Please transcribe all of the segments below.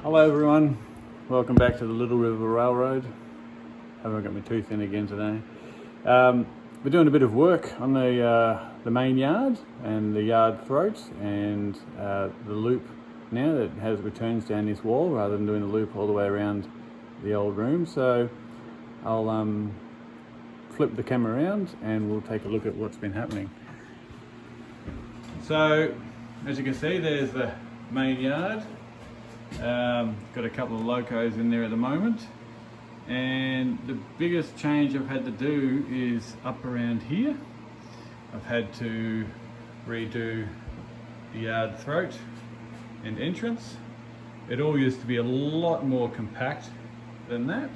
Hello everyone, welcome back to the Little River Railroad. Haven't got my tooth in again today. We're doing a bit of work on the main yard and the yard throat and the loop now that returns down this wall rather than doing the loop all the way around the old room. So I'll flip the camera around and we'll take a look at what's been happening. So as you can see, there's the main yard. Got a couple of locos in there at the moment, and the biggest change I've had to do is up around here. I've had to redo the yard throat and entrance. It all used to be a lot more compact than that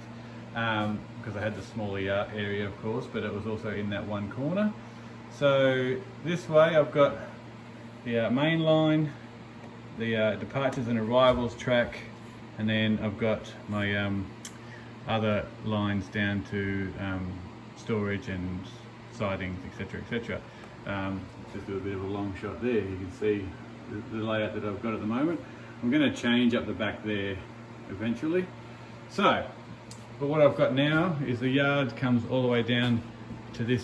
because I had the smaller yard area, of course, but it was also in that one corner. So this way I've got the main line, the departures and arrivals track, and then I've got my other lines down to storage and sidings, etc, etc. Just do a bit of a long shot there. You can see the layout that I've got at the moment. I'm going to change up the back there eventually. So, but what I've got now is the yard comes all the way down to this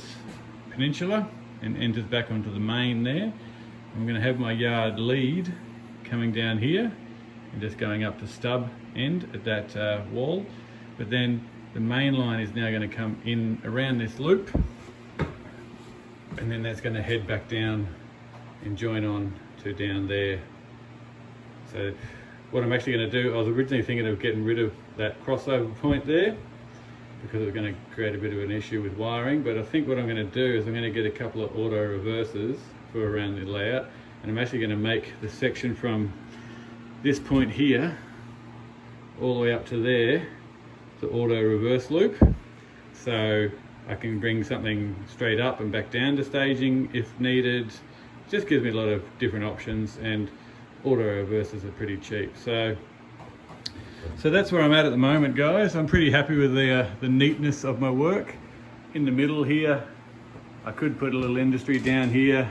peninsula and enters back onto the main there. I'm going to have my yard lead coming down here and just going up to stub end at that wall, but then the main line is now going to come in around this loop, and then that's going to head back down and join on to down there. So what I'm actually going to do, I was originally thinking of getting rid of that crossover point there because it was going to create a bit of an issue with wiring, but I think what I'm going to do is I'm going to get a couple of auto reversers for around the layout, and I'm actually going to make the section from this point here all the way up to there the auto reverse loop, so I can bring something straight up and back down to staging if needed. Just gives me a lot of different options, and auto reversers are pretty cheap. So that's where I'm at the moment, guys. I'm pretty happy with the neatness of my work. In the middle here I could put a little industry down here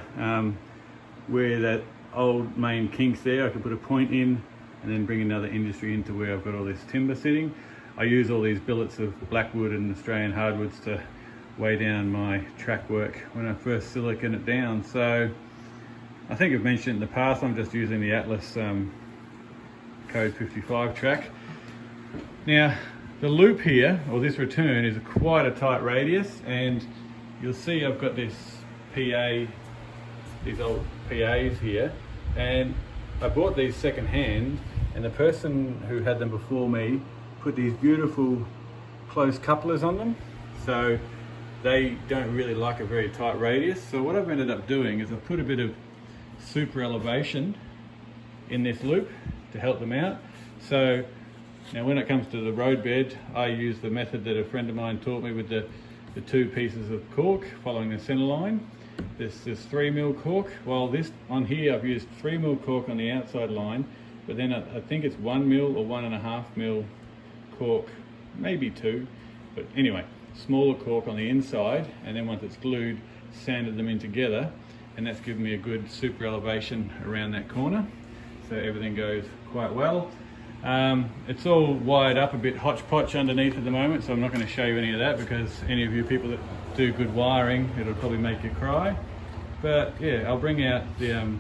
where that old main kink's there. I could put a point in and then bring another industry into where I've got all this timber sitting. I use all these billets of blackwood and Australian hardwoods to weigh down my track work when I first silicon it down. So I think I've mentioned in the past, I'm just using the Atlas Code 55 track. Now the loop here, or this return, is quite a tight radius, and you'll see I've got this PA, these old PAs here, and I bought these second hand, and the person who had them before me put these beautiful close couplers on them, so they don't really like a very tight radius. So what I've ended up doing is I've put a bit of super elevation in this loop to help them out. So now when it comes to the road bed, I use the method that a friend of mine taught me with the two pieces of cork following the center line. This is 3mm cork, while this on here I've used 3mm cork on the outside line, but then I think it's 1mm or 1.5mm cork, maybe 2, but anyway, smaller cork on the inside, and then once it's glued, sanded them in together, and that's given me a good super elevation around that corner, so everything goes quite well. It's all wired up a bit hodgepodge underneath at the moment, so I'm not going to show you any of that because any of you people that do good wiring, it'll probably make you cry. But yeah, I'll bring out the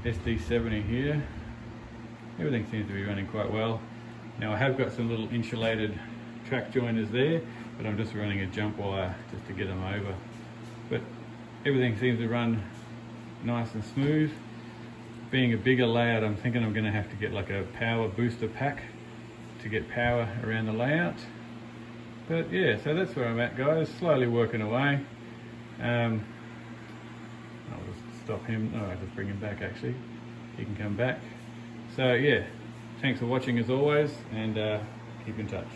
SD70 here. Everything seems to be running quite well. Now I have got some little insulated track joiners there, but I'm just running a jump wire just to get them over. But everything seems to run nice and smooth. Being a bigger layout, I'm thinking I'm going to have to get like a power booster pack to get power around the layout. But yeah, so that's where I'm at, guys, slowly working away. I'll just stop him. Oh, I'll just bring him back actually. He can come back. So yeah, thanks for watching as always, and keep in touch.